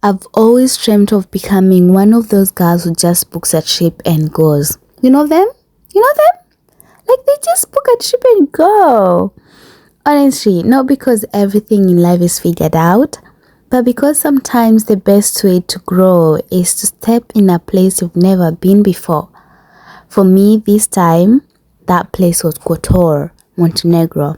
I've always dreamt of becoming one of those girls who just books a trip and goes. You know them? You know them? Like they just book a trip and go. Honestly, not because everything in life is figured out, but because sometimes the best way to grow is to step in a place you've never been before. For me, this time, that place was Kotor, Montenegro,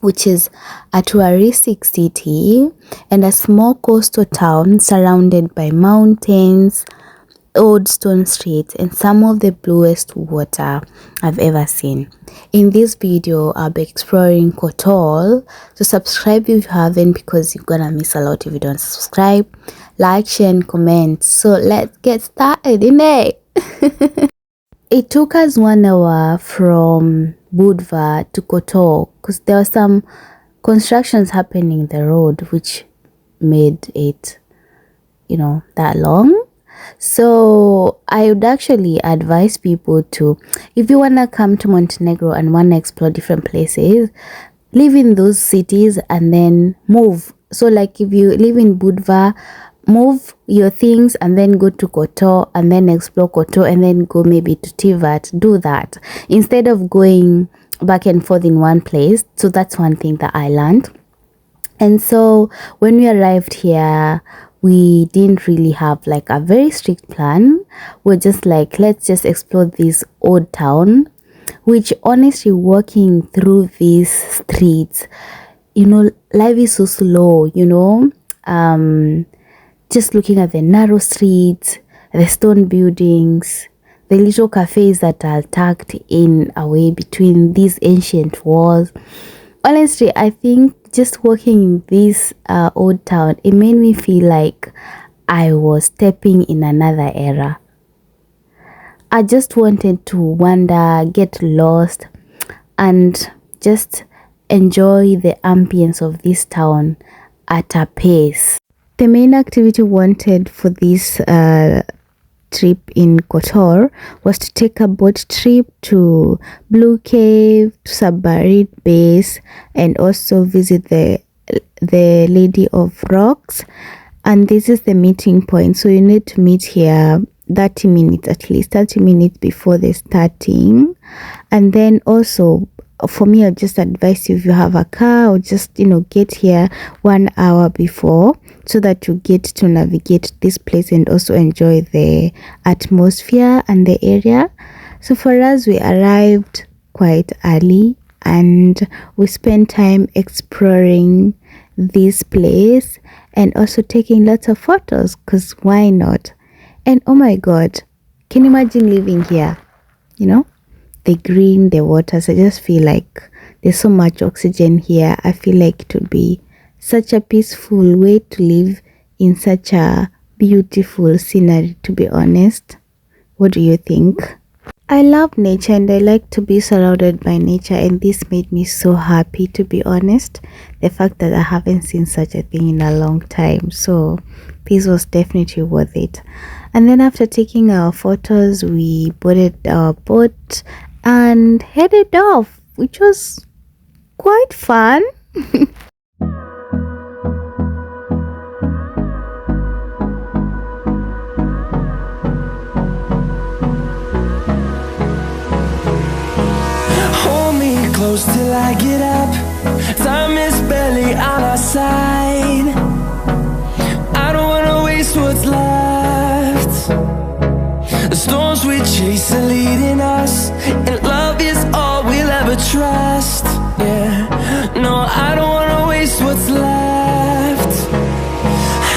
which is a touristic city and a small coastal town surrounded by mountains, old stone streets, and some of the bluest water I've ever seen. In this video, I'll be exploring Kotor, so subscribe if you haven't because you're gonna miss a lot if you don't subscribe. Like, share, and comment. So let's get started, innit? It took us 1 hour from Budva to Kotor because there were some constructions happening in the road which made it, that long. So I would actually advise people to, if you want to come to Montenegro and want to explore different places, live in those cities and then move. So like if you live in Budva, move your things and then go to Kotor and then explore Kotor and then go maybe to Tivat. Do that instead of going back and forth in one place. So that's one thing that I learned. And so when we arrived here, we didn't really have like a very strict plan. We're just like, let's just explore this old town, which honestly walking through these streets, life is so slow, just looking at the narrow streets, the stone buildings, the little cafes that are tucked in away between these ancient walls. Honestly, I think just walking in this old town, it made me feel like I was stepping in another era. I just wanted to wander, get lost, and just enjoy the ambience of this town at a pace. The main activity wanted for this trip in Kotor was to take a boat trip to Blue Cave, to Submarine base, and also visit the Lady of Rocks. And this is the meeting point. So you need to meet here 30 minutes, at least 30 minutes before the starting. And then also, for me, I'll just advise you, if you have a car, or just get here 1 hour before so that you get to navigate this place and also enjoy the atmosphere and the area. So for us, we arrived quite early and we spent time exploring this place and also taking lots of photos, because why not? And oh my god, can you imagine living here? The green, the waters. I just feel like there's so much oxygen here. I feel like it would be such a peaceful way to live in such a beautiful scenery, to be honest. What do you think? I love nature and I like to be surrounded by nature, and this made me so happy, to be honest. The fact that I haven't seen such a thing in a long time. So this was definitely worth it. And then after taking our photos, we boarded our boat and headed off, which was quite fun. Hold me close till I get up. Time is barely on our side. I don't wanna waste what's left. The storms we chase are leading us, and love is all we'll ever trust. Yeah, no, I don't wanna waste what's left.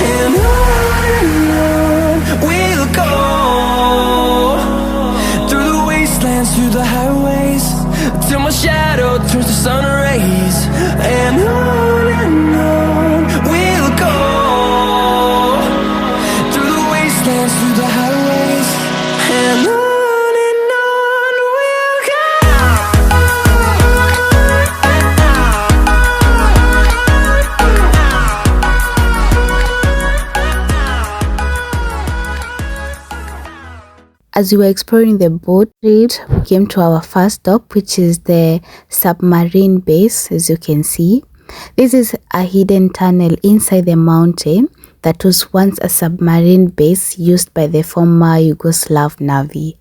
And on we'll go, through the wastelands, through the highways, till my shadow turns to sun rays. And on we'll go, through the wastelands, through the highways, and on we'll go. As we were exploring the boat trip, we came to our first stop, which is the Submarine base. As you can see, this is a hidden tunnel inside the mountain that was once a submarine base used by the former Yugoslav Navy.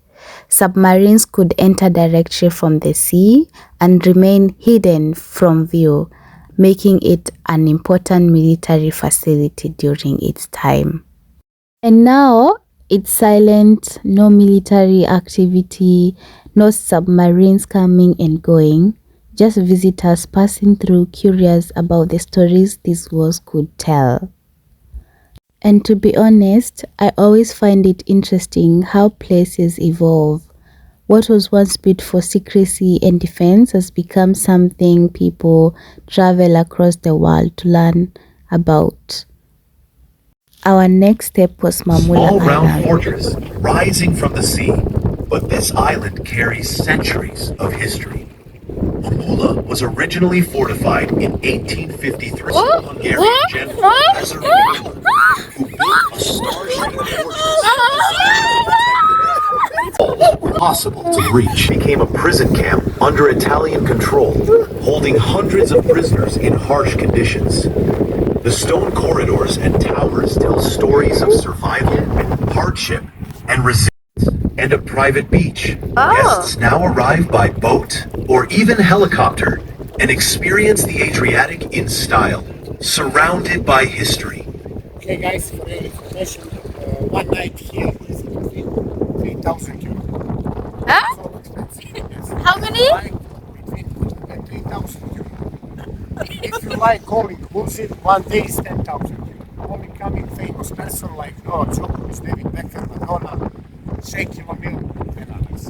Submarines could enter directly from the sea and remain hidden from view, making it an important military facility during its time. And now it's silent, no military activity, no submarines coming and going, just visitors passing through curious about the stories these walls could tell. And to be honest, I always find it interesting how places evolve. What was once built for secrecy and defense has become something people travel across the world to learn about. Our next step was Mamula Small round Island. fortress rising from the sea, but this island carries centuries of history. Mamula was originally fortified in 1853 by the Hungarian general Adriatic who built a star-shaped fortress. Possible to reach became a prison camp under Italian control, holding hundreds of prisoners in harsh conditions. The stone corridors and towers tell stories of survival, hardship, and resilience, and a private beach. Guests now arrive by boat or even helicopter and experience the Adriatic in style, surrounded by history. Okay guys, for your information, one night here is between 3,000 euros. So expensive. Yes. How many? Between 2 and 3,000 euros. If you like all inclusive, one day is 10,000 euros. Only coming famous person like Djokovic, David Beckham, Madonna, Shaquille O'Neal, and others.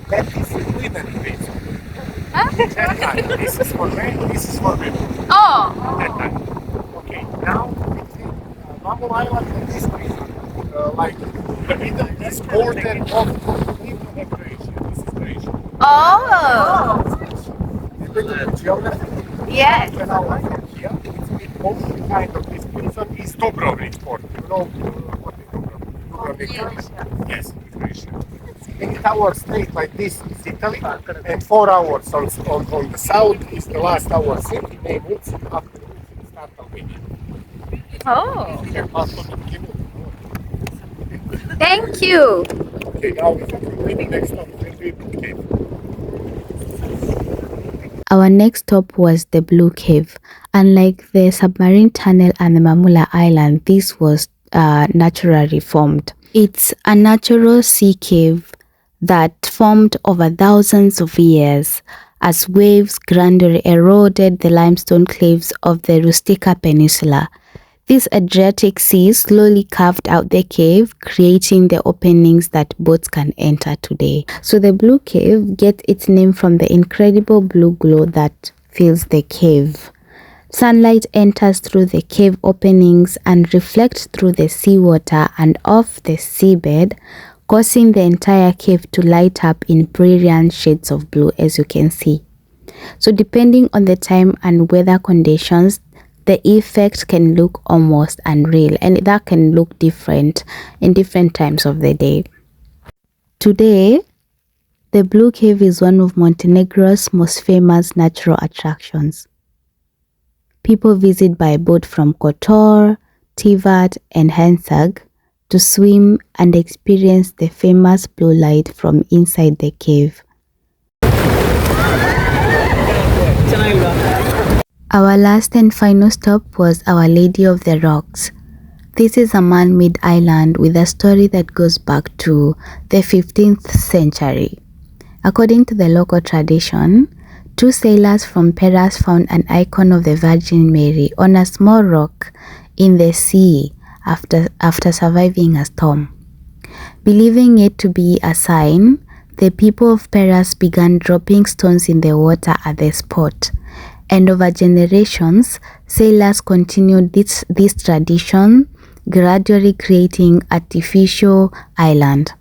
That is women based. That time. This is for men, this is for women. Oh! That time. Okay, now between Mamula Island and this prison, like the middle is border of Montenegro and Croatia. This is Croatia. Oh! A little bit geography. Yes. When I was from here, it's been most kind of this prison is Dubrovnik port. You know what is Dubrovnik? Dubrovnik, Croatia. Yes, it's Croatia. 8 hours straight like this is Italy, and 4 hours on the south is the last hour city named Uci, after Uci start Albania. Oh! Okay, passport to give it. Thank you! Okay, now we can next stop will be Blue Cave. Our next stop was the Blue Cave. Unlike the submarine tunnel and the Mamula Island, this was naturally formed. It's a natural sea cave that formed over thousands of years as waves gradually eroded the limestone cliffs of the Rustica Peninsula. This Adriatic Sea slowly carved out the cave, creating the openings that boats can enter today. So the Blue Cave gets its name from the incredible blue glow that fills the cave. Sunlight enters through the cave openings and reflects through the seawater and off the seabed, causing the entire cave to light up in brilliant shades of blue, as you can see. So depending on the time and weather conditions, the effect can look almost unreal, and that can look different in different times of the day. Today, the Blue Cave is one of Montenegro's most famous natural attractions. People visit by boat from Kotor, Tivat, and Hensag to swim and experience the famous blue light from inside the cave. Our last and final stop was Our Lady of the Rocks. This is a man-made island with a story that goes back to the 15th century. According to the local tradition, two sailors from Peras found an icon of the Virgin Mary on a small rock in the sea after surviving a storm. Believing it to be a sign, the people of Peras began dropping stones in the water at the spot. And over generations, sailors continued this tradition, gradually creating artificial island.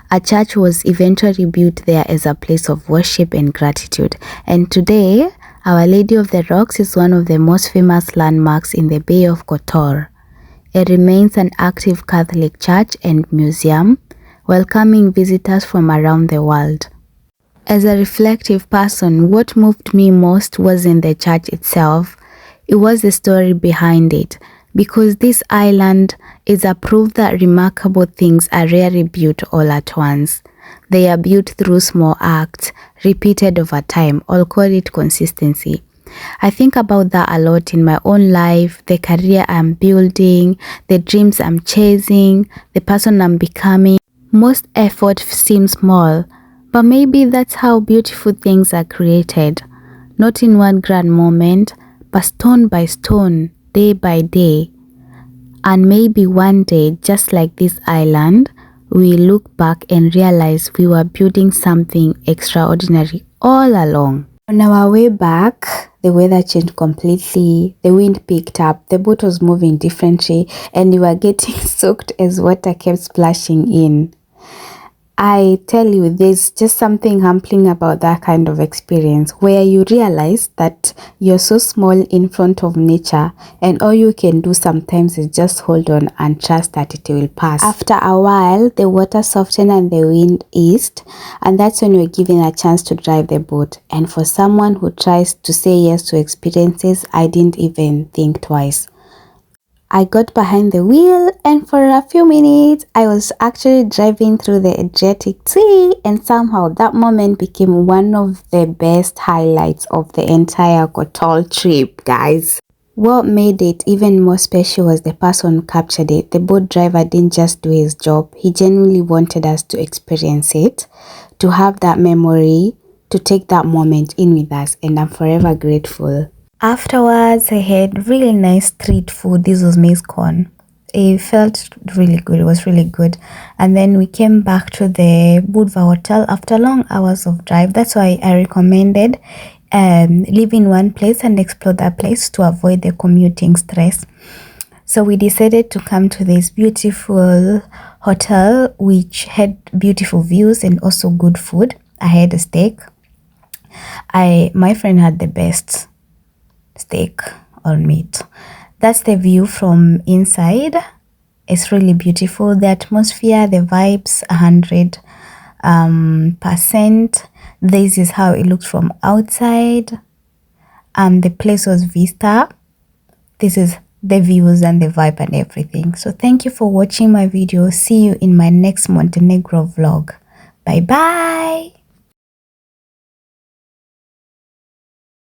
A church was eventually built there as a place of worship and gratitude. And today, Our Lady of the Rocks is one of the most famous landmarks in the Bay of Kotor. It remains an active Catholic church and museum, welcoming visitors from around the world. As a reflective person, what moved me most wasn't the church itself, it was the story behind it, because this island is a proof that remarkable things are rarely built all at once. They are built through small acts, repeated over time, or call it consistency. I think about that a lot in my own life, the career I'm building, the dreams I'm chasing, the person I'm becoming. Most effort seems small, but maybe that's how beautiful things are created. Not in one grand moment, but stone by stone, day by day. And maybe one day, just like this island, we look back and realize we were building something extraordinary all along. On our way back, the weather changed completely, the wind picked up, the boat was moving differently, and we were getting soaked as water kept splashing in. I tell you, there's just something humbling about that kind of experience where you realize that you're so small in front of nature and all you can do sometimes is just hold on and trust that it will pass. After a while, the water softened and the wind eased, and that's when you're given a chance to drive the boat. And for someone who tries to say yes to experiences, I didn't even think twice. I got behind the wheel and for a few minutes I was actually driving through the Adriatic Sea, and somehow that moment became one of the best highlights of the entire Kotor trip, guys. What made it even more special was the person who captured it. The boat driver didn't just do his job, he genuinely wanted us to experience it, to have that memory, to take that moment in with us, and I'm forever grateful. Afterwards, I had really nice street food. This was maize corn. It felt really good. It was really good. And then we came back to the Budva Hotel after long hours of drive. That's why I recommended live in one place and explore that place to avoid the commuting stress. So we decided to come to this beautiful hotel which had beautiful views and also good food. I had a steak. My friend had the best steak or meat. That's the view from inside. It's really beautiful. The atmosphere, the vibes, 100%. This is how it looked from outside. The place was Vista. This is the views and the vibe and everything. So thank you for watching my video. See you in my next Montenegro vlog. Bye bye.